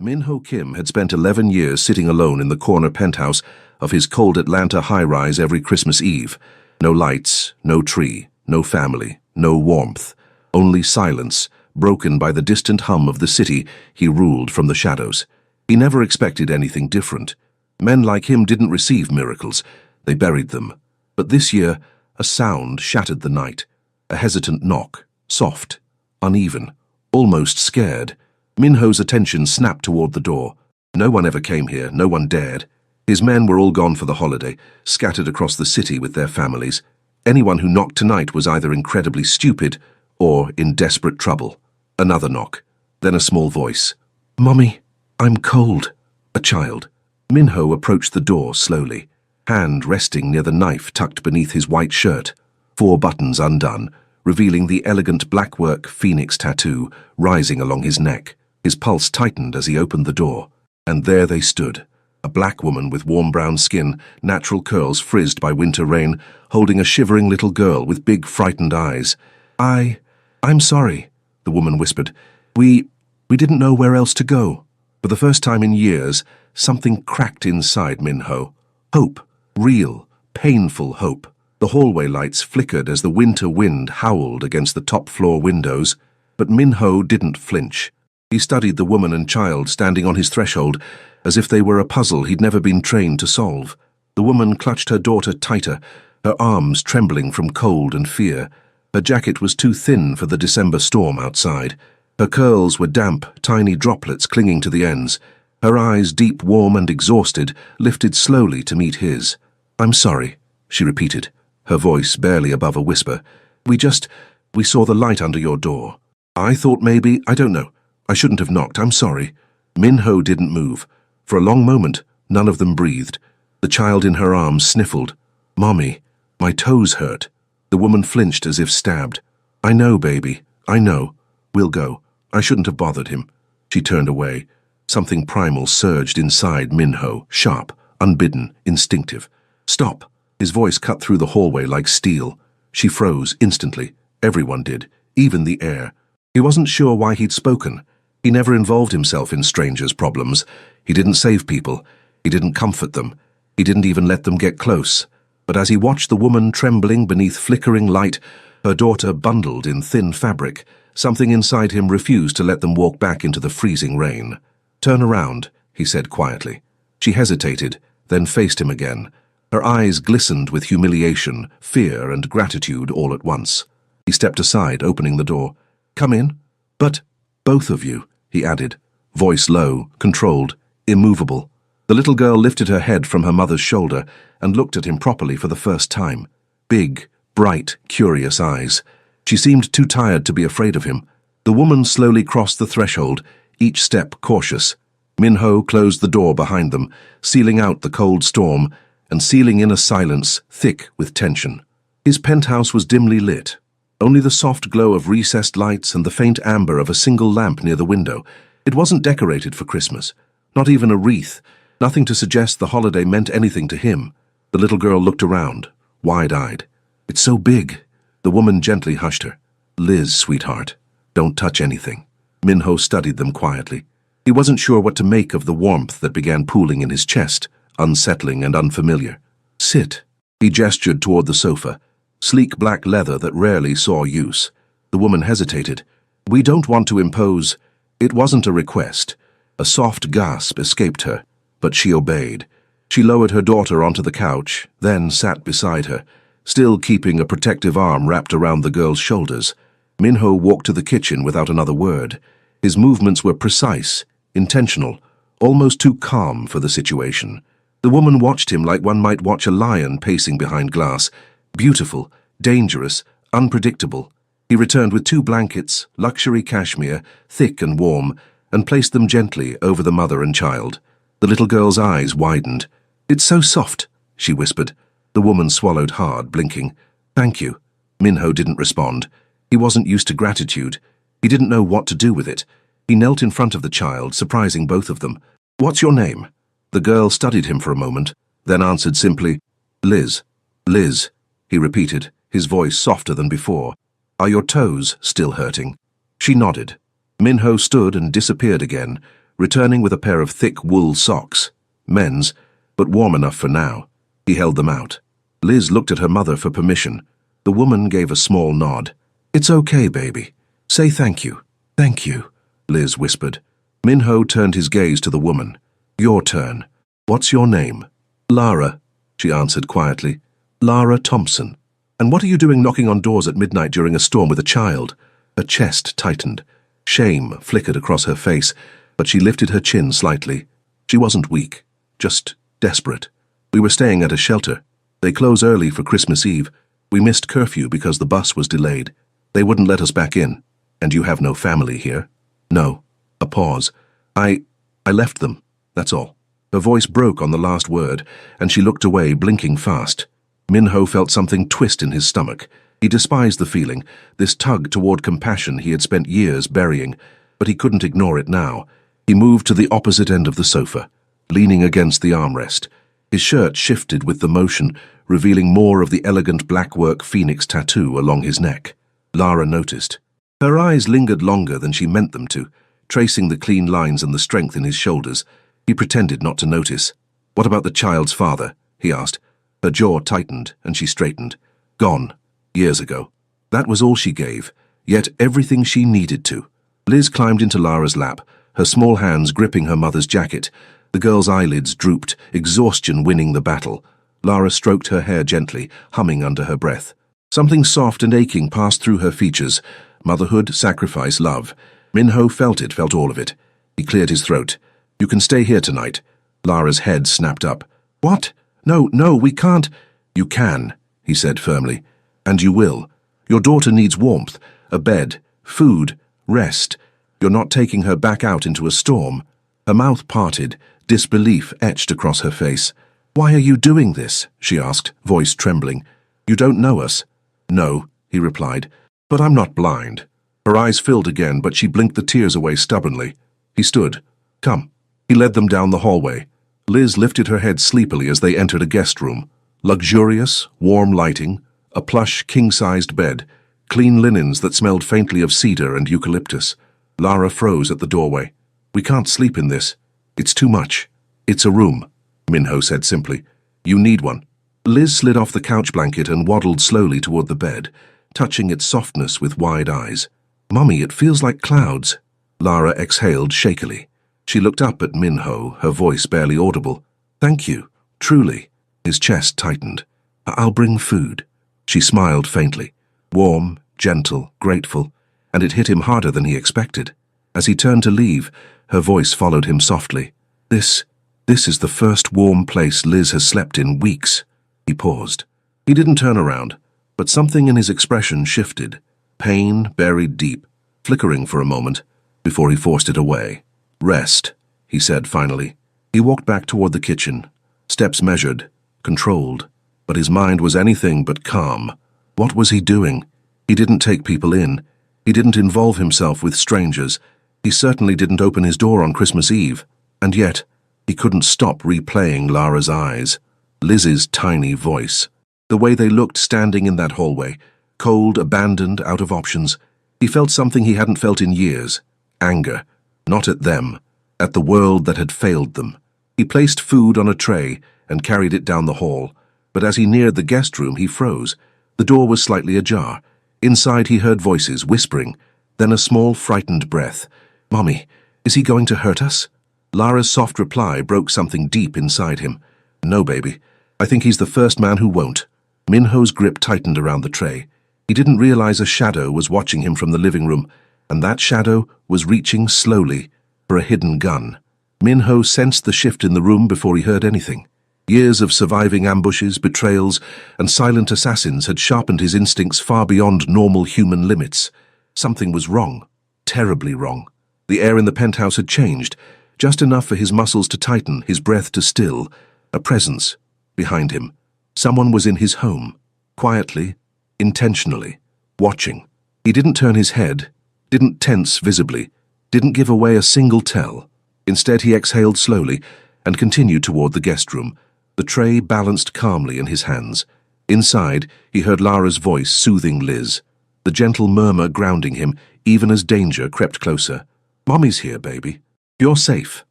Min-ho Kim had spent 11 years sitting alone in the corner penthouse of his cold Atlanta high-rise every Christmas Eve. No lights, no tree, no family, no warmth, only silence, broken by the distant hum of the city he ruled from the shadows. He never expected anything different. Men like him didn't receive miracles, they buried them. But this year, a sound shattered the night. A hesitant knock, soft, uneven, almost scared. Min-ho's attention snapped toward the door. No one ever came here, no one dared. His men were all gone for the holiday, scattered across the city with their families. Anyone who knocked tonight was either incredibly stupid or in desperate trouble. Another knock, then a small voice. "Mommy, I'm cold." A child. Min-ho approached the door slowly, hand resting near the knife tucked beneath his white shirt, 4 buttons undone, revealing the elegant blackwork phoenix tattoo rising along his neck. His pulse tightened as he opened the door, and there they stood, a black woman with warm brown skin, natural curls frizzed by winter rain, holding a shivering little girl with big frightened eyes. I'm sorry," the woman whispered. We didn't know where else to go." For the first time in years, something cracked inside Min-ho. Hope, real, painful hope. The hallway lights flickered as the winter wind howled against the top-floor windows, but Min-ho didn't flinch. He studied the woman and child standing on his threshold as if they were a puzzle he'd never been trained to solve. The woman clutched her daughter tighter, her arms trembling from cold and fear. Her jacket was too thin for the December storm outside. Her curls were damp, tiny droplets clinging to the ends. Her eyes, deep, warm and exhausted, lifted slowly to meet his. "I'm sorry," she repeated, her voice barely above a whisper. We saw the light under your door. I thought maybe, I don't know. I shouldn't have knocked, I'm sorry." Min-ho didn't move. For a long moment, none of them breathed. The child in her arms sniffled. "Mommy, my toes hurt." The woman flinched as if stabbed. "I know, baby, I know. We'll go. I shouldn't have bothered him." She turned away. Something primal surged inside Min-ho, sharp, unbidden, instinctive. "Stop!" His voice cut through the hallway like steel. She froze instantly. Everyone did, even the air. He wasn't sure why he'd spoken. He never involved himself in strangers' problems. He didn't save people. He didn't comfort them. He didn't even let them get close. But as he watched the woman trembling beneath flickering light, her daughter bundled in thin fabric, something inside him refused to let them walk back into the freezing rain. "Turn around," he said quietly. She hesitated, then faced him again. Her eyes glistened with humiliation, fear, and gratitude all at once. He stepped aside, opening the door. "Come in." "But, both of you," he added, voice low, controlled, immovable. The little girl lifted her head from her mother's shoulder and looked at him properly for the first time. Big, bright, curious eyes. She seemed too tired to be afraid of him. The woman slowly crossed the threshold, each step cautious. Min-ho closed the door behind them, sealing out the cold storm and sealing in a silence thick with tension. His penthouse was dimly lit. Only the soft glow of recessed lights and the faint amber of a single lamp near the window. It wasn't decorated for Christmas. Not even a wreath. Nothing to suggest the holiday meant anything to him. The little girl looked around, wide-eyed. "It's so big." The woman gently hushed her. "Liz, sweetheart, don't touch anything." Min-ho studied them quietly. He wasn't sure what to make of the warmth that began pooling in his chest, unsettling and unfamiliar. "Sit." He gestured toward the sofa. Sleek black leather that rarely saw use. The woman hesitated. "We don't want to impose." It wasn't a request. A soft gasp escaped her, but she obeyed. She lowered her daughter onto the couch, then sat beside her, still keeping a protective arm wrapped around the girl's shoulders. Min-ho walked to the kitchen without another word. His movements were precise, intentional, almost too calm for the situation. The woman watched him like one might watch a lion pacing behind glass. Beautiful, dangerous, unpredictable. He returned with 2 blankets, luxury cashmere, thick and warm, and placed them gently over the mother and child. The little girl's eyes widened. "It's so soft," she whispered. The woman swallowed hard, blinking. "Thank you." Min-ho didn't respond. He wasn't used to gratitude. He didn't know what to do with it. He knelt in front of the child, surprising both of them. "What's your name?" The girl studied him for a moment, then answered simply, "Liz." "Liz," he repeated, his voice softer than before. "Are your toes still hurting?" She nodded. Min-ho stood and disappeared again, returning with a pair of thick wool socks. Men's, but warm enough for now. He held them out. Liz looked at her mother for permission. The woman gave a small nod. "It's okay, baby. Say thank you." "Thank you," Liz whispered. Minho turned his gaze to the woman. "Your turn. What's your name?" "Lara," she answered quietly. "Lara Thompson. And what are you doing knocking on doors at midnight during a storm with a child?" Her chest tightened. Shame flickered across her face, but she lifted her chin slightly. She wasn't weak, just desperate. "We were staying at a shelter. They close early for Christmas Eve. We missed curfew because the bus was delayed. They wouldn't let us back in. And you have no family here?" "No." A pause. I left them, that's all." Her voice broke on the last word, and she looked away, blinking fast. Minho felt something twist in his stomach. He despised the feeling, this tug toward compassion he had spent years burying, but he couldn't ignore it now. He moved to the opposite end of the sofa, leaning against the armrest. His shirt shifted with the motion, revealing more of the elegant blackwork phoenix tattoo along his neck. Lara noticed. Her eyes lingered longer than she meant them to, tracing the clean lines and the strength in his shoulders. He pretended not to notice. "What about the child's father?" he asked. Her jaw tightened, and she straightened. "Gone. Years ago." That was all she gave, yet everything she needed to. Liz climbed into Lara's lap, her small hands gripping her mother's jacket. The girl's eyelids drooped, exhaustion winning the battle. Lara stroked her hair gently, humming under her breath. Something soft and aching passed through her features. Motherhood, sacrifice, love. Minho felt all of it. He cleared his throat. "You can stay here tonight." Lara's head snapped up. "What? No, we can't." "You can," he said firmly. "And you will. Your daughter needs warmth, a bed, food, rest. You're not taking her back out into a storm." Her mouth parted, disbelief etched across her face. "Why are you doing this?" she asked, voice trembling. "You don't know us." "No," he replied, "but I'm not blind." Her eyes filled again, but she blinked the tears away stubbornly. He stood. "Come." He led them down the hallway. Liz lifted her head sleepily as they entered a guest room. Luxurious, warm lighting, a plush, king-sized bed, clean linens that smelled faintly of cedar and eucalyptus. Lara froze at the doorway. "We can't sleep in this. It's too much." "It's a room," Minho said simply. "You need one." Liz slid off the couch blanket and waddled slowly toward the bed, touching its softness with wide eyes. "Mummy, it feels like clouds." Lara exhaled shakily. She looked up at Minho, her voice barely audible. "Thank you, truly." His chest tightened. "I'll bring food." She smiled faintly. Warm, gentle, grateful, and it hit him harder than he expected. As he turned to leave, her voice followed him softly. This is the first warm place Liz has slept in weeks." He paused. He didn't turn around, but something in his expression shifted. Pain buried deep, flickering for a moment, before he forced it away. "Rest," he said finally. He walked back toward the kitchen, steps measured, controlled, but his mind was anything but calm. What was he doing? He didn't take people in. He didn't involve himself with strangers. He certainly didn't open his door on Christmas Eve. And yet, he couldn't stop replaying Lara's eyes, Liz's tiny voice, the way they looked standing in that hallway, cold, abandoned, out of options. He felt something he hadn't felt in years. Anger. Not at them, at the world that had failed them. He placed food on a tray and carried it down the hall, but as he neared the guest room he froze. The door was slightly ajar. Inside he heard voices whispering, then a small frightened breath. "Mommy, is he going to hurt us?" Lara's soft reply broke something deep inside him. "No, baby. I think he's the first man who won't." Minho's grip tightened around the tray. He didn't realize a shadow was watching him from the living room, and that shadow was reaching slowly for a hidden gun. Minho sensed the shift in the room before he heard anything. Years of surviving ambushes, betrayals, and silent assassins had sharpened his instincts far beyond normal human limits. Something was wrong, terribly wrong. The air in the penthouse had changed, just enough for his muscles to tighten, his breath to still. A presence behind him. Someone was in his home, quietly, intentionally, watching. He didn't turn his head, didn't tense visibly, didn't give away a single tell. Instead, he exhaled slowly and continued toward the guest room, the tray balanced calmly in his hands. Inside, he heard Lara's voice soothing Liz, the gentle murmur grounding him even as danger crept closer. "Mommy's here, baby." You're safe.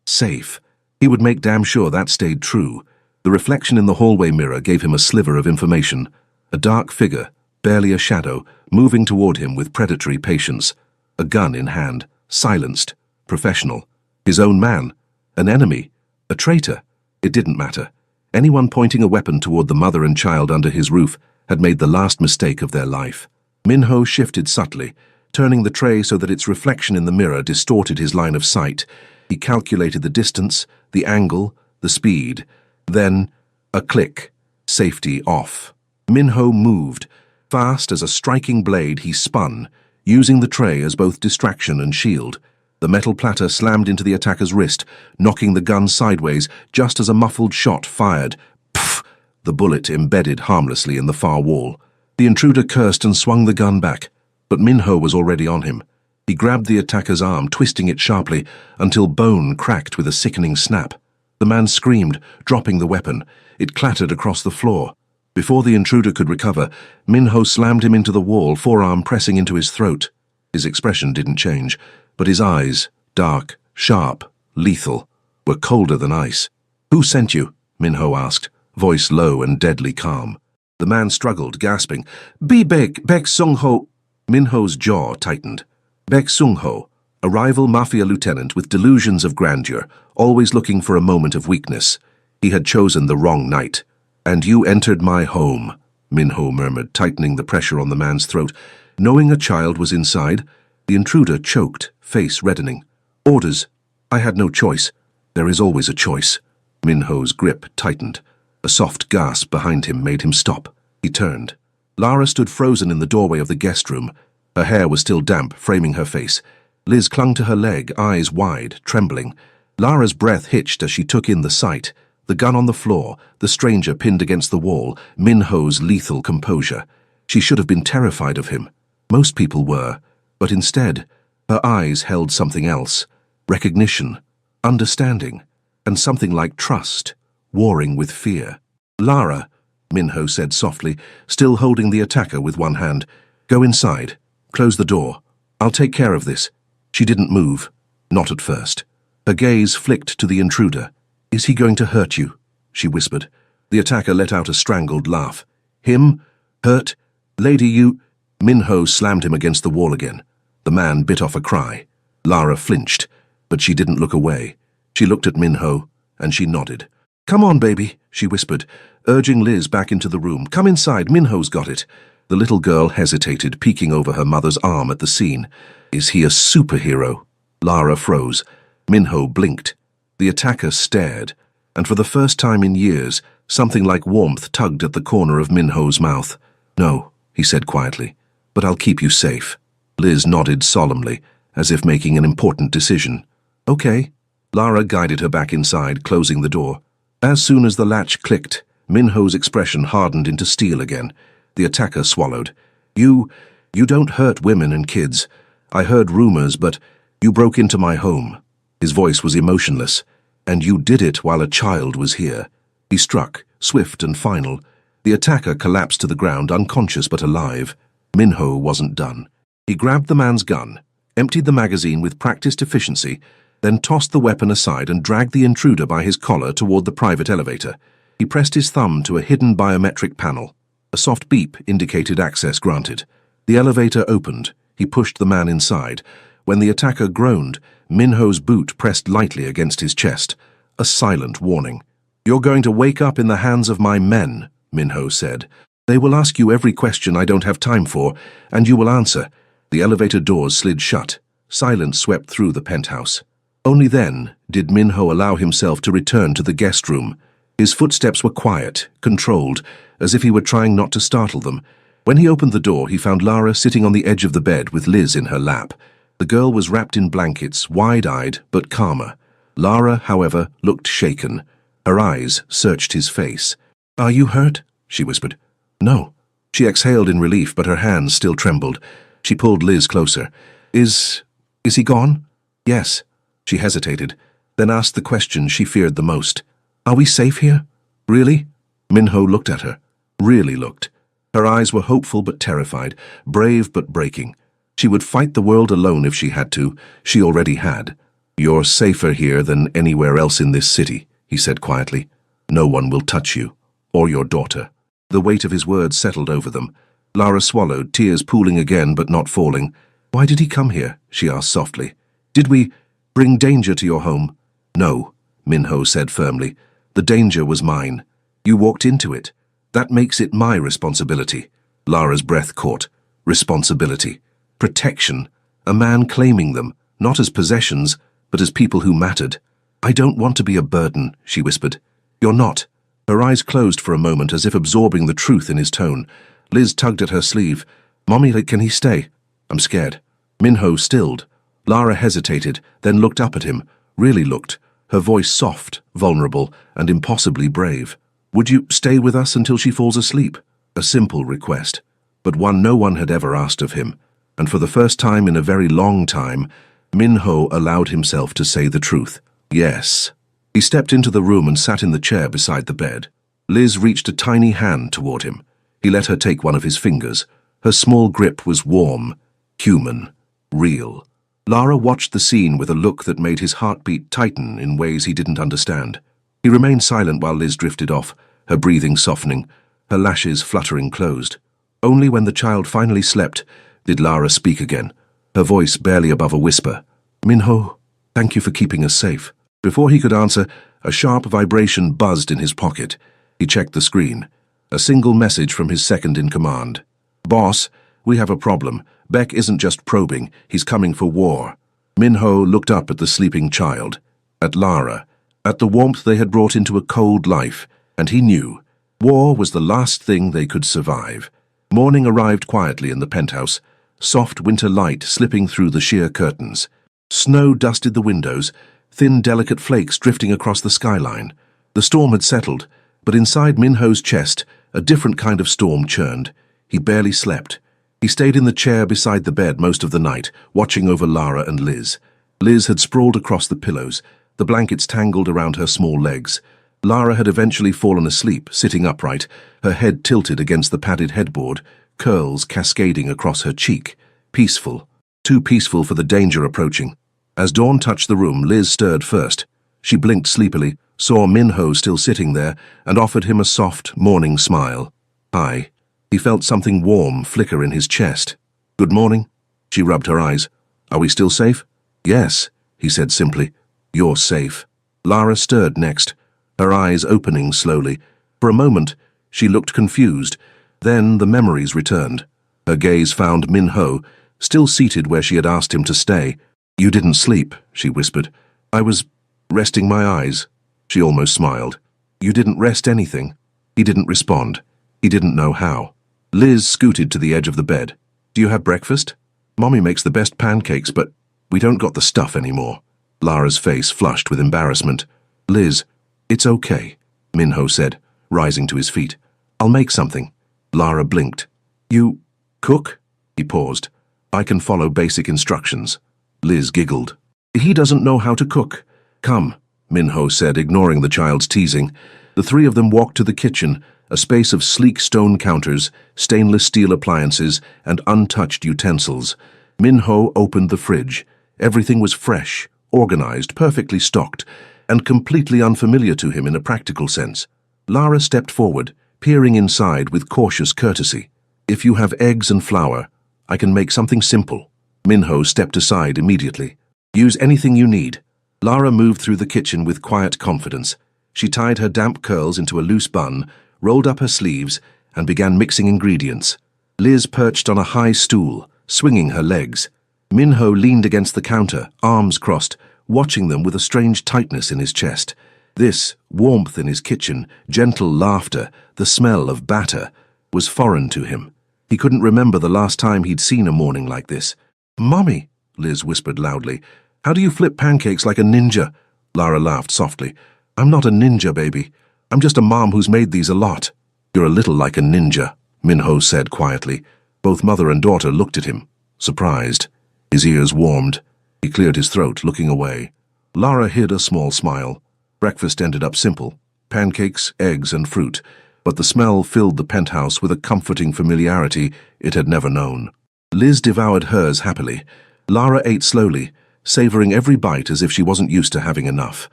Safe. He would make damn sure that stayed true. The reflection in the hallway mirror gave him a sliver of information. A dark figure, barely a shadow, moving toward him with predatory patience. A gun in hand, silenced, professional. His own man. An enemy. A traitor. It didn't matter. Anyone pointing a weapon toward the mother and child under his roof had made the last mistake of their life. Minho shifted subtly, turning the tray so that its reflection in the mirror distorted his line of sight. He calculated the distance, the angle, the speed. Then, a click. Safety off. Minho moved. Fast as a striking blade, he spun, using the tray as both distraction and shield. The metal platter slammed into the attacker's wrist, knocking the gun sideways just as a muffled shot fired. Pff! The bullet embedded harmlessly in the far wall. The intruder cursed and swung the gun back, but Minho was already on him. He grabbed the attacker's arm, twisting it sharply, until bone cracked with a sickening snap. The man screamed, dropping the weapon. It clattered across the floor. Before the intruder could recover, Minho slammed him into the wall, forearm pressing into his throat. His expression didn't change, but his eyes, dark, sharp, lethal, were colder than ice. "Who sent you?" Minho asked, voice low and deadly calm. The man struggled, gasping. Bek Sung-ho." Minho's jaw tightened. Bek Sung-ho, a rival Mafia lieutenant with delusions of grandeur, always looking for a moment of weakness. He had chosen the wrong night. "And you entered my home," Minho murmured, tightening the pressure on the man's throat. Knowing a child was inside, the intruder choked, face reddening. "Orders. I had no choice. There is always a choice." Minho's grip tightened. A soft gasp behind him made him stop. He turned. Lara stood frozen in the doorway of the guest room. Her hair was still damp, framing her face. Liz clung to her leg, eyes wide, trembling. Lara's breath hitched as she took in the sight. The gun on the floor, the stranger pinned against the wall, Minho's lethal composure. She should have been terrified of him. Most people were, but instead, her eyes held something else. Recognition, understanding, and something like trust, warring with fear. "Lara," Minho said softly, still holding the attacker with one hand. "Go inside. Close the door. I'll take care of this." She didn't move. Not at first. Her gaze flicked to the intruder. "Is he going to hurt you?" she whispered. The attacker let out a strangled laugh. "Him? Hurt? Lady, you—" Minho slammed him against the wall again. The man bit off a cry. Lara flinched, but she didn't look away. She looked at Minho, and she nodded. "Come on, baby," she whispered, urging Liz back into the room. "Come inside, Minho's got it." The little girl hesitated, peeking over her mother's arm at the scene. "Is he a superhero?" Lara froze. Minho blinked. The attacker stared, and for the first time in years, something like warmth tugged at the corner of Minho's mouth. "No," he said quietly, "but I'll keep you safe." Liz nodded solemnly, as if making an important decision. "Okay." Lara guided her back inside, closing the door. As soon as the latch clicked, Minho's expression hardened into steel again. The attacker swallowed. You don't hurt women and kids. I heard rumors, but you broke into my home." His voice was emotionless. "And you did it while a child was here." He struck, swift and final. The attacker collapsed to the ground, unconscious but alive. Minho wasn't done. He grabbed the man's gun, emptied the magazine with practiced efficiency, then tossed the weapon aside and dragged the intruder by his collar toward the private elevator. He pressed his thumb to a hidden biometric panel. A soft beep indicated access granted. The elevator opened. He pushed the man inside. When the attacker groaned, Minho's boot pressed lightly against his chest. A silent warning. "You're going to wake up in the hands of my men," Minho said. "They will ask you every question I don't have time for, and you will answer." The elevator doors slid shut. Silence swept through the penthouse. Only then did Minho allow himself to return to the guest room. His footsteps were quiet, controlled, as if he were trying not to startle them. When he opened the door, he found Lara sitting on the edge of the bed with Liz in her lap. The girl was wrapped in blankets, wide-eyed but calmer. Lara, however, looked shaken. Her eyes searched his face. "Are you hurt?" she whispered. "No." She exhaled in relief, but her hands still trembled. She pulled Liz closer. Is he gone?" "Yes." She hesitated, then asked the question she feared the most. "Are we safe here? Really?" Minho looked at her. Really looked. Her eyes were hopeful but terrified, brave but breaking. She would fight the world alone if she had to. She already had. "You're safer here than anywhere else in this city," he said quietly. "No one will touch you, or your daughter." The weight of his words settled over them. Lara swallowed, tears pooling again but not falling. "Why did he come here?" she asked softly. "Did we bring danger to your home?" "No," Minho said firmly. "The danger was mine. You walked into it. That makes it my responsibility." Lara's breath caught. Responsibility. Protection. A man claiming them, not as possessions, but as people who mattered. "I don't want to be a burden," she whispered. "You're not." Her eyes closed for a moment as if absorbing the truth in his tone. Liz tugged at her sleeve. "Mommy, can he stay?" "I'm scared." Minho stilled. Lara hesitated, then looked up at him. Really looked. Her voice soft, vulnerable, and impossibly brave. "Would you stay with us until she falls asleep?" A simple request, but one no one had ever asked of him. And for the first time in a very long time, Minho allowed himself to say the truth. "Yes." He stepped into the room and sat in the chair beside the bed. Liz reached a tiny hand toward him. He let her take one of his fingers. Her small grip was warm, human, real. Lara watched the scene with a look that made his heartbeat tighten in ways he didn't understand. He remained silent while Liz drifted off, her breathing softening, her lashes fluttering closed. Only when the child finally slept did Lara speak again, her voice barely above a whisper. "Minho, thank you for keeping us safe." Before he could answer, a sharp vibration buzzed in his pocket. He checked the screen. A single message from his second-in-command. "Boss, we have a problem. Beck isn't just probing, he's coming for war." Minho looked up at the sleeping child, at Lara, at the warmth they had brought into a cold life, and he knew. War was the last thing they could survive. Morning arrived quietly in the penthouse, soft winter light slipping through the sheer curtains. Snow dusted the windows, thin delicate flakes drifting across the skyline. The storm had settled, but inside Minho's chest, a different kind of storm churned. He barely slept. He stayed in the chair beside the bed most of the night, watching over Lara and Liz. Liz had sprawled across the pillows, the blankets tangled around her small legs. Lara had eventually fallen asleep, sitting upright, her head tilted against the padded headboard, curls cascading across her cheek. Peaceful. Too peaceful for the danger approaching. As dawn touched the room, Liz stirred first. She blinked sleepily, saw Minho still sitting there, and offered him a soft, morning smile. "Hi." He felt something warm flicker in his chest. "Good morning." She rubbed her eyes. "Are we still safe?" "Yes," he said simply. "You're safe." Lara stirred next, her eyes opening slowly. For a moment, she looked confused. Then the memories returned. Her gaze found Minho, still seated where she had asked him to stay. "You didn't sleep," she whispered. "I was resting my eyes." She almost smiled. "You didn't rest anything." He didn't respond. He didn't know how. Liz scooted to the edge of the bed. "Do you have breakfast? Mommy makes the best pancakes, but we don't got the stuff anymore." Lara's face flushed with embarrassment. "Liz, it's okay," Minho said, rising to his feet. "I'll make something." Lara blinked. "You cook?" He paused. "I can follow basic instructions." Liz giggled. "He doesn't know how to cook." "Come," Minho said, ignoring the child's teasing. The three of them walked to the kitchen, a space of sleek stone counters, stainless steel appliances, and untouched utensils. Minho opened the fridge. Everything was fresh, organized, perfectly stocked, and completely unfamiliar to him in a practical sense. Lara stepped forward, peering inside with cautious courtesy. "If you have eggs and flour, I can make something simple." Minho stepped aside immediately. "Use anything you need." Lara moved through the kitchen with quiet confidence. She tied her damp curls into a loose bun, rolled up her sleeves, and began mixing ingredients. Liz perched on a high stool, swinging her legs. Minho leaned against the counter, arms crossed, watching them with a strange tightness in his chest. This, warmth in his kitchen, gentle laughter, the smell of batter, was foreign to him. He couldn't remember the last time he'd seen a morning like this. "Mommy," Liz whispered loudly, "how do you flip pancakes like a ninja?" Lara laughed softly. "I'm not a ninja, baby. I'm just a mom who's made these a lot." "You're a little like a ninja," Minho said quietly. Both mother and daughter looked at him, surprised. His ears warmed. He cleared his throat, looking away. Lara hid a small smile. Breakfast ended up simple. Pancakes, eggs, and fruit. But the smell filled the penthouse with a comforting familiarity it had never known. Liz devoured hers happily. Lara ate slowly, savoring every bite as if she wasn't used to having enough.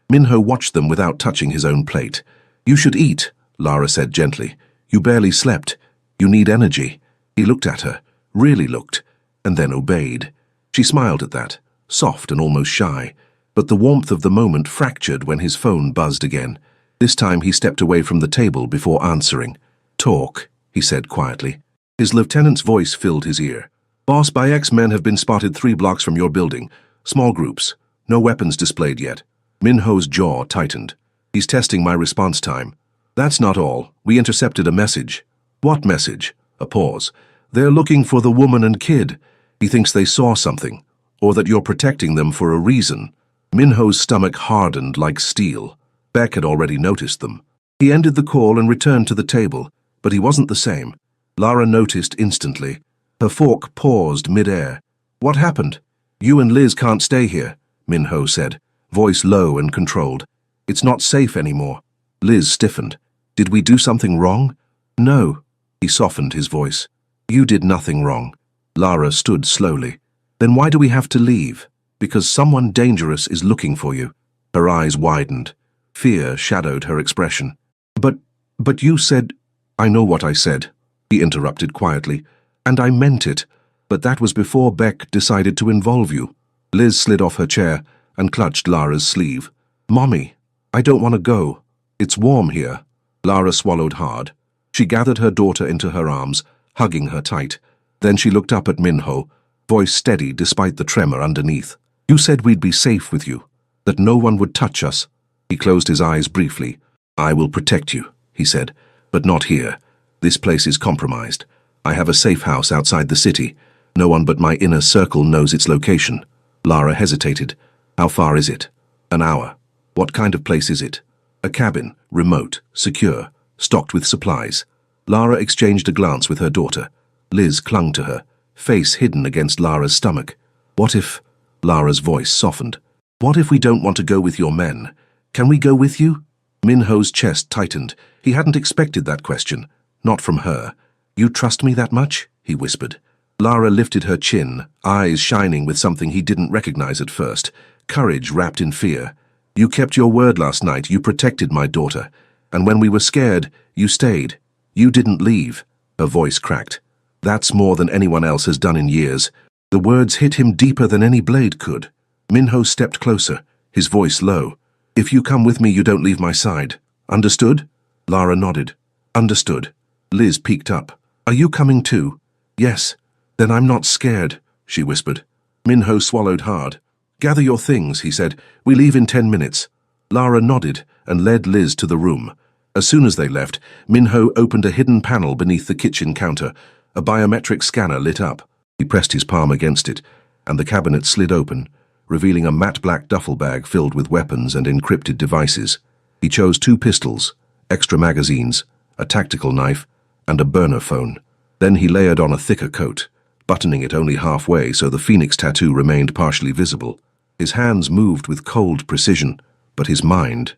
Minho watched them without touching his own plate. "You should eat," Lara said gently. "You barely slept. You need energy." He looked at her, really looked, and then obeyed. She smiled at that, soft and almost shy, but the warmth of the moment fractured when his phone buzzed again. This time he stepped away from the table before answering. "Talk," he said quietly. His lieutenant's voice filled his ear. "Boss, Bayek's men have been spotted 3 blocks from your building. Small groups. No weapons displayed yet." Minho's jaw tightened. "He's testing my response time." "That's not all. We intercepted a message." "What message?" A pause. "They're looking for the woman and kid. He thinks they saw something, or that you're protecting them for a reason." Minho's stomach hardened like steel. Beck had already noticed them. He ended the call and returned to the table, but he wasn't the same. Lara noticed instantly. Her fork paused mid-air. "What happened?" "You and Liz can't stay here," Minho said, voice low and controlled. "It's not safe anymore." Liz stiffened. "Did we do something wrong?" "No." He softened his voice. "You did nothing wrong." Lara stood slowly. "Then why do we have to leave?" "Because someone dangerous is looking for you." Her eyes widened. Fear shadowed her expression. But you said—" "I know what I said," he interrupted quietly, "and I meant it, but that was before Beck decided to involve you." Liz slid off her chair and clutched Lara's sleeve. "Mommy, I don't want to go. It's warm here." Lara swallowed hard. She gathered her daughter into her arms, hugging her tight. Then she looked up at Minho, voice steady despite the tremor underneath. "You said we'd be safe with you, that no one would touch us." He closed his eyes briefly. "I will protect you," he said, "but not here. This place is compromised. I have a safe house outside the city. No one but my inner circle knows its location." Lara hesitated. "How far is it?" "An hour." "What kind of place is it?" "A cabin, remote, secure, stocked with supplies." Lara exchanged a glance with her daughter. Liz clung to her, face hidden against Lara's stomach. "What if—" Lara's voice softened. "What if we don't want to go with your men? Can we go with you?" Minho's chest tightened. He hadn't expected that question. Not from her. "You trust me that much?" he whispered. Lara lifted her chin, eyes shining with something he didn't recognize at first. Courage wrapped in fear. "You kept your word last night. You protected my daughter. And when we were scared, you stayed. You didn't leave." Her voice cracked. "That's more than anyone else has done in years." The words hit him deeper than any blade could. Minho stepped closer, his voice low. "If you come with me, you don't leave my side. Understood?" Lara nodded. "Understood." Liz peeked up. "Are you coming too?" "Yes." "Then I'm not scared," she whispered. Minho swallowed hard. "Gather your things," he said. "We leave in 10 minutes." Lara nodded and led Liz to the room. As soon as they left, Minho opened a hidden panel beneath the kitchen counter. A biometric scanner lit up. He pressed his palm against it, and the cabinet slid open, revealing a matte black duffel bag filled with weapons and encrypted devices. He chose 2 pistols, extra magazines, a tactical knife, and a burner phone. Then he layered on a thicker coat, buttoning it only halfway so the phoenix tattoo remained partially visible. His hands moved with cold precision, but his mind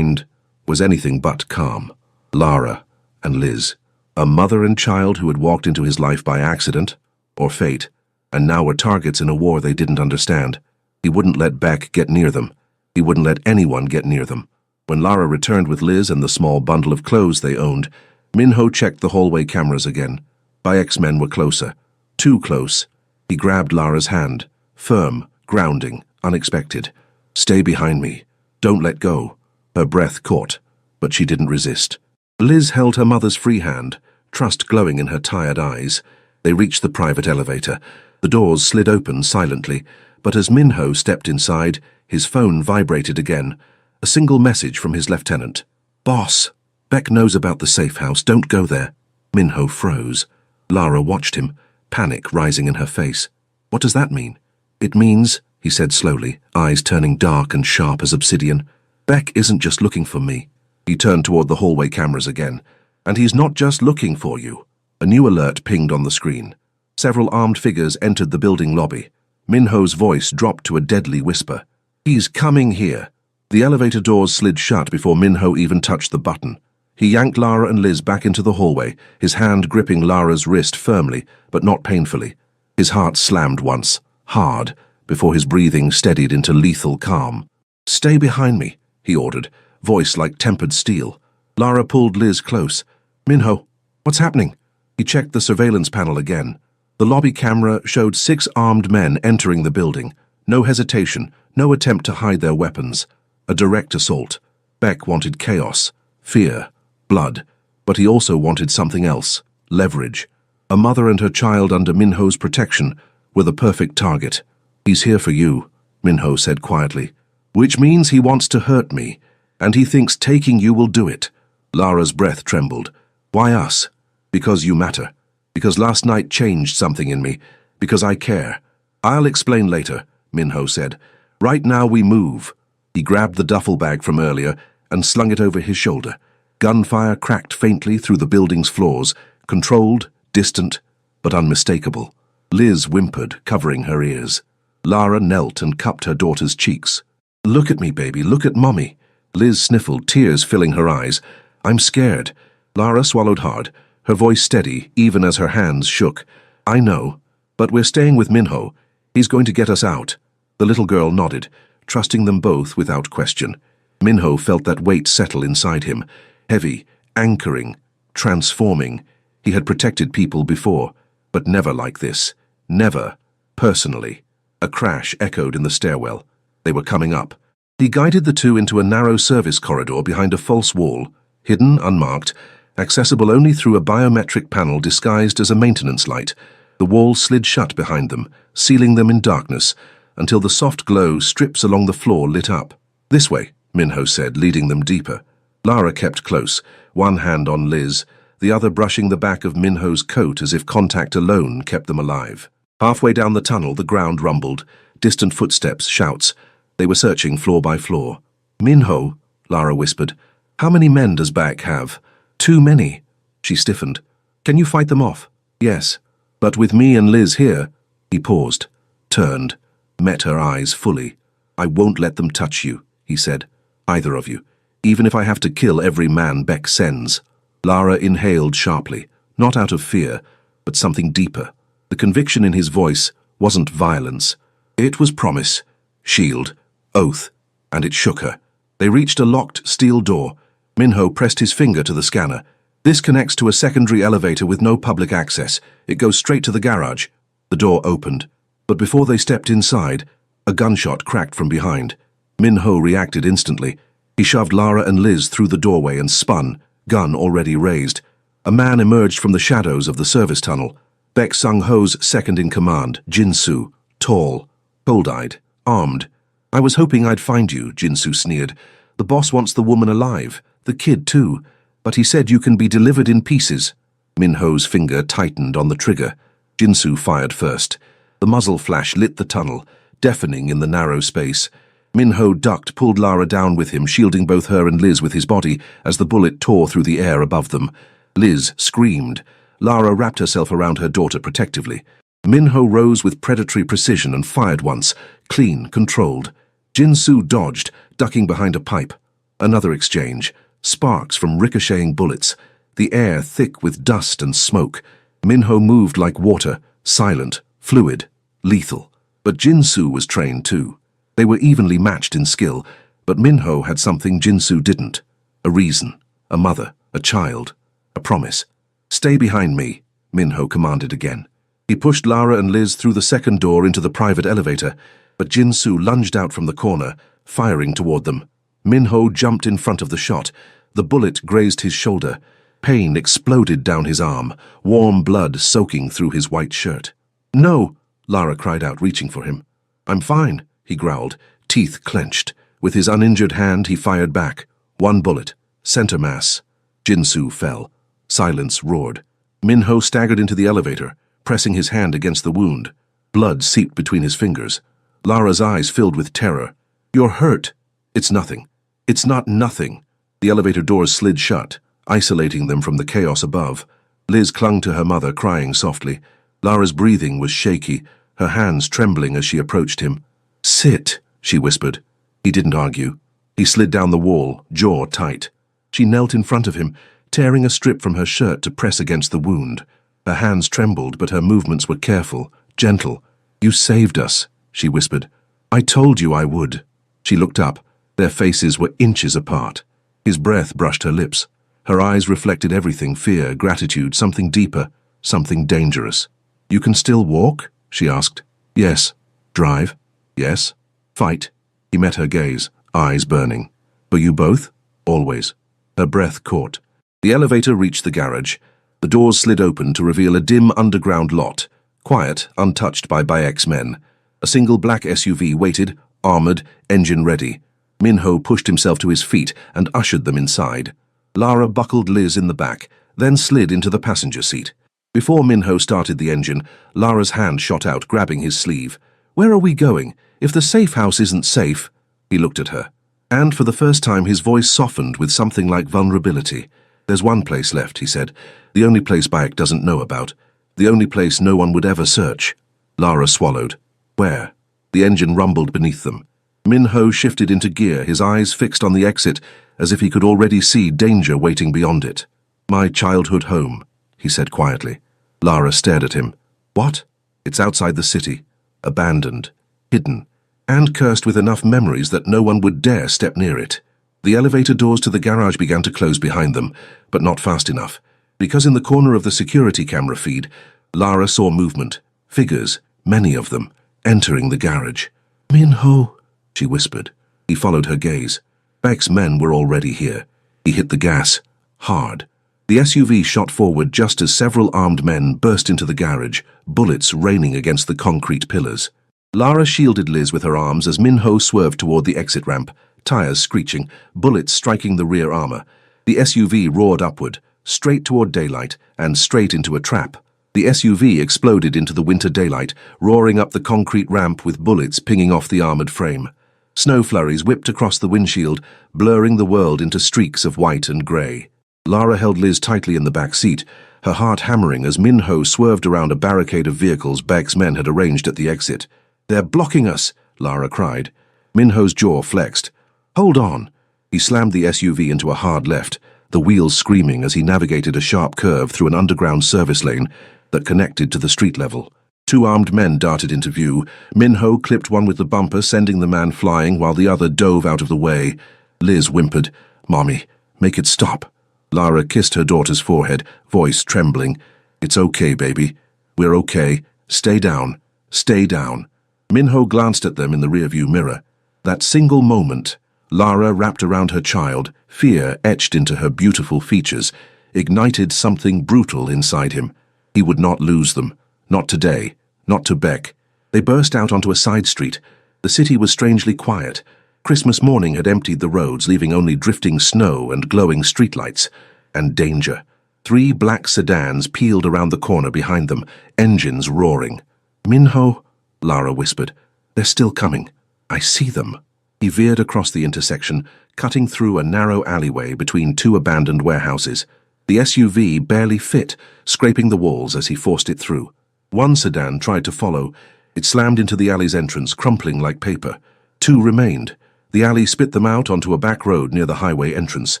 was anything but calm. Lara and Liz, a mother and child who had walked into his life by accident, or fate, and now were targets in a war they didn't understand. He wouldn't let Beck get near them. He wouldn't let anyone get near them. When Lara returned with Liz and the small bundle of clothes they owned, Minho checked the hallway cameras again. Bayek's men were closer. Too close. He grabbed Lara's hand. Firm, grounding, unexpected. "Stay behind me. Don't let go." Her breath caught, but she didn't resist. Liz held her mother's free hand, trust glowing in her tired eyes. They reached the private elevator. The doors slid open silently, but as Minho stepped inside, his phone vibrated again. A single message from his lieutenant. "Boss, Beck knows about the safe house. Don't go there." Minho froze. Lara watched him, panic rising in her face. "What does that mean?" "It means," he said slowly, eyes turning dark and sharp as obsidian, "Beck isn't just looking for me." He turned toward the hallway cameras again. "And he's not just looking for you." A new alert pinged on the screen. Several armed figures entered the building lobby. Minho's voice dropped to a deadly whisper. "He's coming here." The elevator doors slid shut before Minho even touched the button. He yanked Lara and Liz back into the hallway, his hand gripping Lara's wrist firmly, but not painfully. His heart slammed once, hard, before his breathing steadied into lethal calm. "Stay behind me," he ordered, voice like tempered steel. Lara pulled Liz close. "Minho, what's happening?" He checked the surveillance panel again. The lobby camera showed 6 armed men entering the building. No hesitation, no attempt to hide their weapons. A direct assault. Beck wanted chaos, fear, blood, but he also wanted something else, leverage. A mother and her child under Minho's protection were the perfect target. "He's here for you," Minho said quietly. "Which means he wants to hurt me, and he thinks taking you will do it." Lara's breath trembled. "Why us?" "Because you matter. Because last night changed something in me. Because I care." "I'll explain later," Minho said. "Right now we move." He grabbed the duffel bag from earlier and slung it over his shoulder. Gunfire cracked faintly through the building's floors, controlled, distant, but unmistakable. Liz whimpered, covering her ears. Lara knelt and cupped her daughter's cheeks. "Look at me, baby, look at Mommy." Liz sniffled, tears filling her eyes. "I'm scared." Lara swallowed hard, her voice steady, even as her hands shook. "I know, but we're staying with Minho. He's going to get us out." The little girl nodded, trusting them both without question. Minho felt that weight settle inside him, heavy, anchoring, transforming. He had protected people before, but never like this. Never, personally. A crash echoed in the stairwell. They were coming up. He guided the two into a narrow service corridor behind a false wall, hidden, unmarked, accessible only through a biometric panel disguised as a maintenance light. The wall slid shut behind them, sealing them in darkness, until the soft glow strips along the floor lit up. "This way," Minho said, leading them deeper. Lara kept close, one hand on Liz, the other brushing the back of Minho's coat as if contact alone kept them alive. Halfway down the tunnel, the ground rumbled, distant footsteps, shouts. They were searching floor by floor. "Minho," Lara whispered, "how many men does Beck have?" "Too many." She stiffened. "Can you fight them off?" "Yes. But with me and Liz here." He paused, turned, met her eyes fully. "I won't let them touch you," he said. "Either of you. Even if I have to kill every man Beck sends." Lara inhaled sharply, not out of fear, but something deeper. The conviction in his voice wasn't violence. It was promise, shield, oath, and it shook her. They reached a locked steel door. Minho pressed his finger to the scanner. "This connects to a secondary elevator with no public access. It goes straight to the garage." The door opened, but before they stepped inside, a gunshot cracked from behind. Minho reacted instantly. He shoved Lara and Liz through the doorway and spun, gun already raised. A man emerged from the shadows of the service tunnel. Beck Sung-ho's second-in-command, Jin-soo, tall, cold-eyed, armed. "I was hoping I'd find you," Jin-soo sneered. "The boss wants the woman alive, the kid too, but he said you can be delivered in pieces." Minho's finger tightened on the trigger. Jin-soo fired first. The muzzle flash lit the tunnel, deafening in the narrow space. Minho ducked, pulled Lara down with him, shielding both her and Liz with his body as the bullet tore through the air above them. Liz screamed. Lara wrapped herself around her daughter protectively. Minho rose with predatory precision and fired once, clean, controlled. Jin-soo dodged, ducking behind a pipe. Another exchange. Sparks from ricocheting bullets. The air thick with dust and smoke. Minho moved like water, silent, fluid, lethal. But Jin-soo was trained too. They were evenly matched in skill, but Minho had something Jin-soo didn't. A reason, a mother, a child, a promise. "Stay behind me," Minho commanded again. He pushed Lara and Liz through the second door into the private elevator, but Jin-soo lunged out from the corner, firing toward them. Minho jumped in front of the shot. The bullet grazed his shoulder. Pain exploded down his arm, warm blood soaking through his white shirt. "No!" Lara cried out, reaching for him. "I'm fine," he growled, teeth clenched. With his uninjured hand, he fired back. One bullet, center mass. Jin-soo fell. Silence roared. Minho staggered into the elevator, pressing his hand against the wound. Blood seeped between his fingers. Lara's eyes filled with terror. "You're hurt." "It's nothing." "It's not nothing." The elevator doors slid shut, isolating them from the chaos above. Liz clung to her mother, crying softly. Lara's breathing was shaky, her hands trembling as she approached him. "Sit," she whispered. He didn't argue. He slid down the wall, jaw tight. She knelt in front of him, tearing a strip from her shirt to press against the wound. Her hands trembled, but her movements were careful, gentle. "You saved us," she whispered. I told you I would. She looked up. Their faces were inches apart. His breath brushed her lips. Her eyes reflected everything: fear, gratitude, something deeper, something dangerous. You can still walk? She asked. Yes. Drive? Yes. Fight? He met her gaze, eyes burning. For you both? Always. Her breath caught. The elevator reached the garage. The doors slid open to reveal a dim underground lot, quiet, untouched by Bayek's men. A single black SUV waited, armored, engine ready. Minho pushed himself to his feet and ushered them inside. Lara buckled Liz in the back, then slid into the passenger seat. Before Minho started the engine, Lara's hand shot out, grabbing his sleeve. Where are we going? If the safe house isn't safe... He looked at her. And for the first time his voice softened with something like vulnerability. There's one place left, he said. The only place Bayek doesn't know about. The only place no one would ever search. Lara swallowed. Where? The engine rumbled beneath them. Minho shifted into gear, his eyes fixed on the exit, as if he could already see danger waiting beyond it. My childhood home, he said quietly. Lara stared at him. What? It's outside the city. Abandoned. Hidden. And cursed with enough memories that no one would dare step near it. The elevator doors to the garage began to close behind them, but not fast enough, because in the corner of the security camera feed, Lara saw movement, figures, many of them, entering the garage. Minho, she whispered. He followed her gaze. Bayek's men were already here. He hit the gas, hard. The SUV shot forward just as several armed men burst into the garage, bullets raining against the concrete pillars. Lara shielded Liz with her arms as Minho swerved toward the exit ramp, tires screeching, bullets striking the rear armor. The SUV roared upward, straight toward daylight, and straight into a trap. The SUV exploded into the winter daylight, roaring up the concrete ramp with bullets pinging off the armored frame. Snow flurries whipped across the windshield, blurring the world into streaks of white and grey. Lara held Liz tightly in the back seat, her heart hammering as Minho swerved around a barricade of vehicles Bayek's men had arranged at the exit. They're blocking us, Lara cried. Minho's jaw flexed. Hold on. He slammed the SUV into a hard left, the wheels screaming as he navigated a sharp curve through an underground service lane that connected to the street level. Two armed men darted into view. Minho clipped one with the bumper, sending the man flying while the other dove out of the way. Liz whimpered, Mommy, make it stop. Lara kissed her daughter's forehead, voice trembling. It's okay, baby. We're okay. Stay down. Stay down. Minho glanced at them in the rearview mirror. That single moment, Lara wrapped around her child, fear etched into her beautiful features, ignited something brutal inside him. He would not lose them. Not today. Not to Bayek. They burst out onto a side street. The city was strangely quiet. Christmas morning had emptied the roads, leaving only drifting snow and glowing streetlights. And danger. 3 black sedans peeled around the corner behind them, engines roaring. Minho, Lara whispered. They're still coming. I see them. He veered across the intersection, cutting through a narrow alleyway between 2 abandoned warehouses. The SUV barely fit, scraping the walls as he forced it through. One sedan tried to follow. It slammed into the alley's entrance, crumpling like paper. 2 remained. The alley spit them out onto a back road near the highway entrance.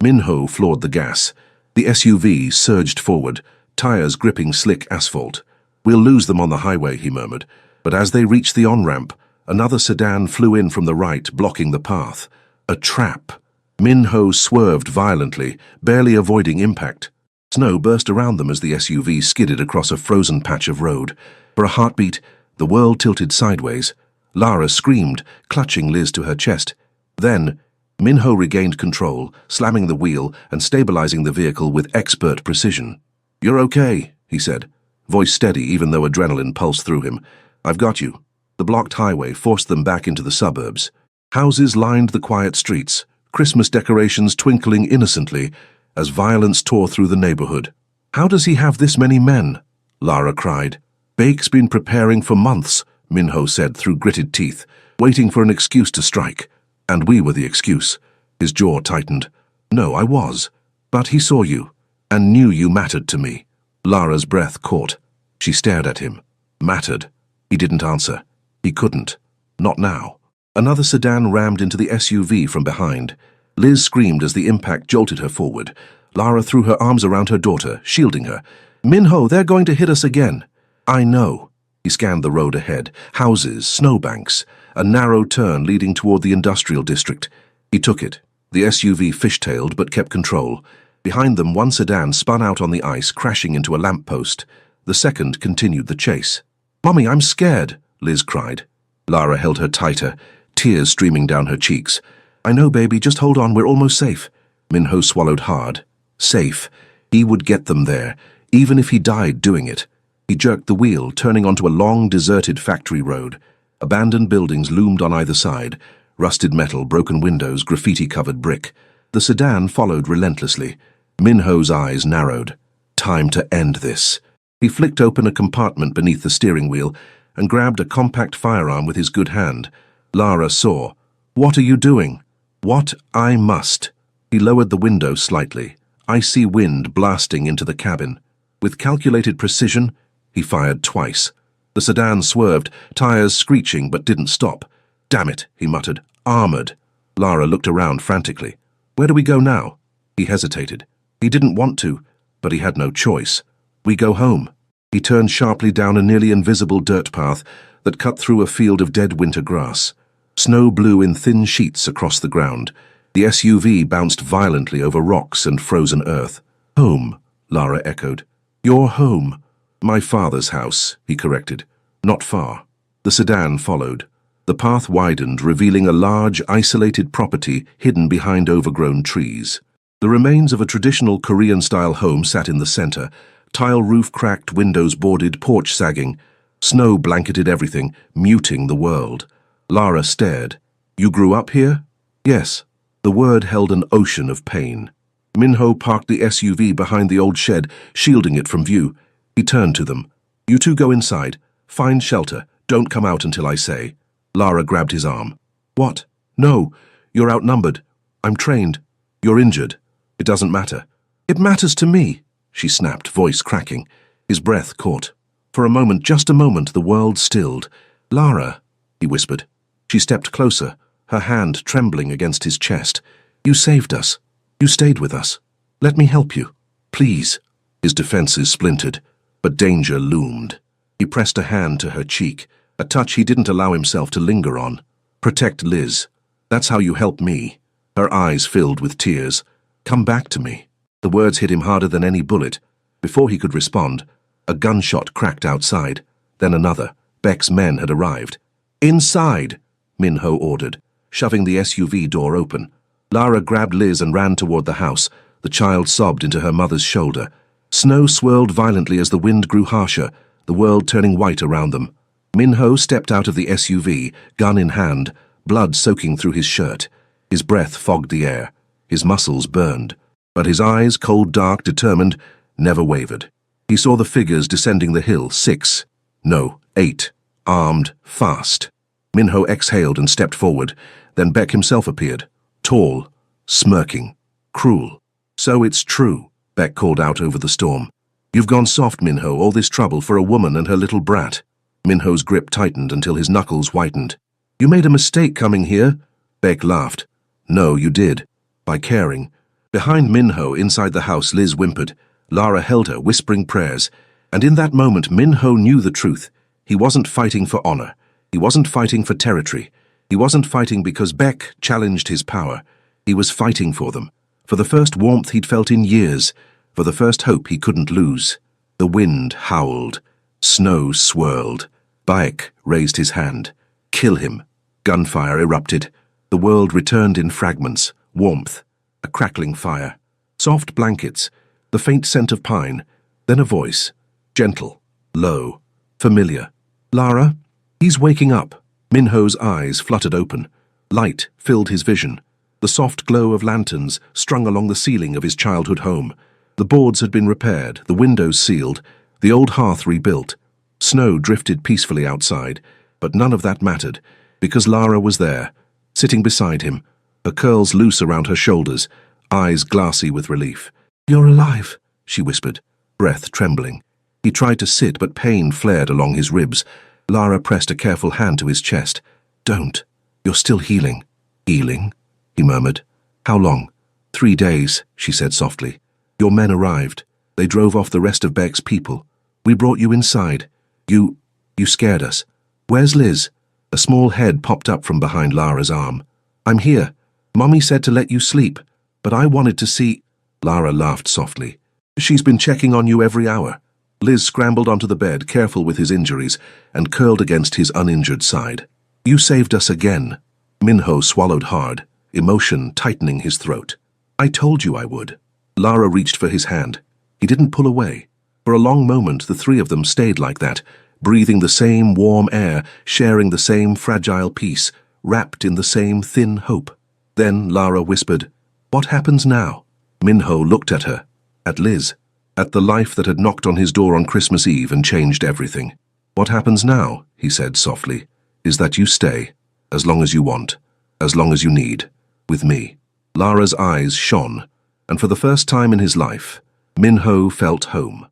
Minho floored the gas. The SUV surged forward, tires gripping slick asphalt. We'll lose them on the highway, he murmured. But as they reached the on-ramp, another sedan flew in from the right, blocking the path. A trap. Minho swerved violently, barely avoiding impact. Snow burst around them as the SUV skidded across a frozen patch of road. For a heartbeat, the world tilted sideways. Lara screamed, clutching Liz to her chest. Then, Minho regained control, slamming the wheel and stabilizing the vehicle with expert precision. You're okay, he said, voice steady even though adrenaline pulsed through him. I've got you. The blocked highway forced them back into the suburbs. Houses lined the quiet streets, Christmas decorations twinkling innocently as violence tore through the neighborhood. How does he have this many men? Lara cried. Bayek's been preparing for months, Minho said through gritted teeth, waiting for an excuse to strike. And we were the excuse. His jaw tightened. No, I was. But he saw you, and knew you mattered to me. Lara's breath caught. She stared at him. Mattered. He didn't answer. He couldn't. Not now. Another sedan rammed into the SUV from behind. Liz screamed as the impact jolted her forward. Lara threw her arms around her daughter, shielding her. Minho, they're going to hit us again. I know. He scanned the road ahead. Houses, snowbanks, a narrow turn leading toward the industrial district. He took it. The SUV fishtailed but kept control. Behind them, one sedan spun out on the ice, crashing into a lamppost. The second continued the chase. "Mommy, I'm scared," Liz cried. Lara held her tighter, tears streaming down her cheeks. "I know, baby, just hold on, we're almost safe." Minho swallowed hard. Safe. He would get them there, even if he died doing it. He jerked the wheel, turning onto a long, deserted factory road. Abandoned buildings loomed on either side. Rusted metal, broken windows, graffiti-covered brick. The sedan followed relentlessly. Minho's eyes narrowed. Time to end this. He flicked open a compartment beneath the steering wheel and grabbed a compact firearm with his good hand. Lara saw. "What are you doing?" "What I must." He lowered the window slightly. Icy wind blasting into the cabin. With calculated precision, he fired twice. The sedan swerved, tires screeching but didn't stop. "Damn it," he muttered. "Armored." Lara looked around frantically. "Where do we go now?" He hesitated. He didn't want to, but he had no choice. "We go home." He turned sharply down a nearly invisible dirt path that cut through a field of dead winter grass. Snow blew in thin sheets across the ground. The SUV bounced violently over rocks and frozen earth. "Home," Lara echoed. "Your home." "My father's house," he corrected. "Not far." The sedan followed. The path widened, revealing a large, isolated property hidden behind overgrown trees. The remains of a traditional Korean-style home sat in the center, tile roof cracked, windows boarded, porch sagging. Snow blanketed everything, muting the world. Lara stared. "You grew up here?" "Yes." The word held an ocean of pain. Minho parked the SUV behind the old shed, shielding it from view. He turned to them. "You two go inside. Find shelter. Don't come out until I say." Lara grabbed his arm. "What?" "No. You're outnumbered. I'm trained. You're injured. It doesn't matter." "It matters to me," she snapped, voice cracking. His breath caught. For a moment, just a moment, the world stilled. "Lara," he whispered. She stepped closer, her hand trembling against his chest. "You saved us. You stayed with us. Let me help you. Please." His defenses splintered, but danger loomed. He pressed a hand to her cheek, a touch he didn't allow himself to linger on. "Protect Liz. That's how you help me." Her eyes filled with tears. "Come back to me." The words hit him harder than any bullet. Before he could respond, a gunshot cracked outside, then another. Beck's men had arrived. "Inside," Minho ordered, shoving the SUV door open. Lara grabbed Liz and ran toward the house. The child sobbed into her mother's shoulder. Snow swirled violently as the wind grew harsher, the world turning white around them. Minho stepped out of the SUV, gun in hand, blood soaking through his shirt. His breath fogged the air. His muscles burned. But his eyes, cold, dark, determined, never wavered. He saw the figures descending the hill, 6, no, 8, armed, fast. Minho exhaled and stepped forward. Then Beck himself appeared, tall, smirking, cruel. "So it's true," Beck called out over the storm. "You've gone soft, Minho, all this trouble for a woman and her little brat." Minho's grip tightened until his knuckles whitened. "You made a mistake coming here." Beck laughed. "No, you did. By caring." Behind Minho, inside the house, Liz whimpered. Lara held her, whispering prayers. And in that moment, Minho knew the truth. He wasn't fighting for honor. He wasn't fighting for territory. He wasn't fighting because Beck challenged his power. He was fighting for them. For the first warmth he'd felt in years. For the first hope he couldn't lose. The wind howled. Snow swirled. Beck raised his hand. "Kill him." Gunfire erupted. The world returned in fragments. Warmth. A crackling fire. Soft blankets. The faint scent of pine. Then a voice. Gentle. Low. Familiar. "Lara?" "He's waking up." Minho's eyes fluttered open. Light filled his vision. The soft glow of lanterns strung along the ceiling of his childhood home. The boards had been repaired, the windows sealed, the old hearth rebuilt. Snow drifted peacefully outside, but none of that mattered, because Lara was there, sitting beside him, her curls loose around her shoulders, eyes glassy with relief. "You're alive," she whispered, breath trembling. He tried to sit, but pain flared along his ribs. Lara pressed a careful hand to his chest. "Don't. You're still healing." "Healing?" he murmured. "How long?" 3 days, she said softly. "Your men arrived. They drove off the rest of Beck's people. We brought you inside. You You scared us. Where's Liz? A small head popped up from behind Lara's arm. I'm here. Mommy said to let you sleep, but I wanted to see... Lara laughed softly. She's been checking on you every hour. Liz scrambled onto the bed, careful with his injuries, and curled against his uninjured side. You saved us again. Minho swallowed hard, emotion tightening his throat. I told you I would. Lara reached for his hand. He didn't pull away. For a long moment, the three of them stayed like that, breathing the same warm air, sharing the same fragile peace, wrapped in the same thin hope. Then Lara whispered, What happens now? Minho looked at her, at Liz, at the life that had knocked on his door on Christmas Eve and changed everything. What happens now, he said softly, is that you stay, as long as you want, as long as you need, with me. Lara's eyes shone, and for the first time in his life, Minho felt home.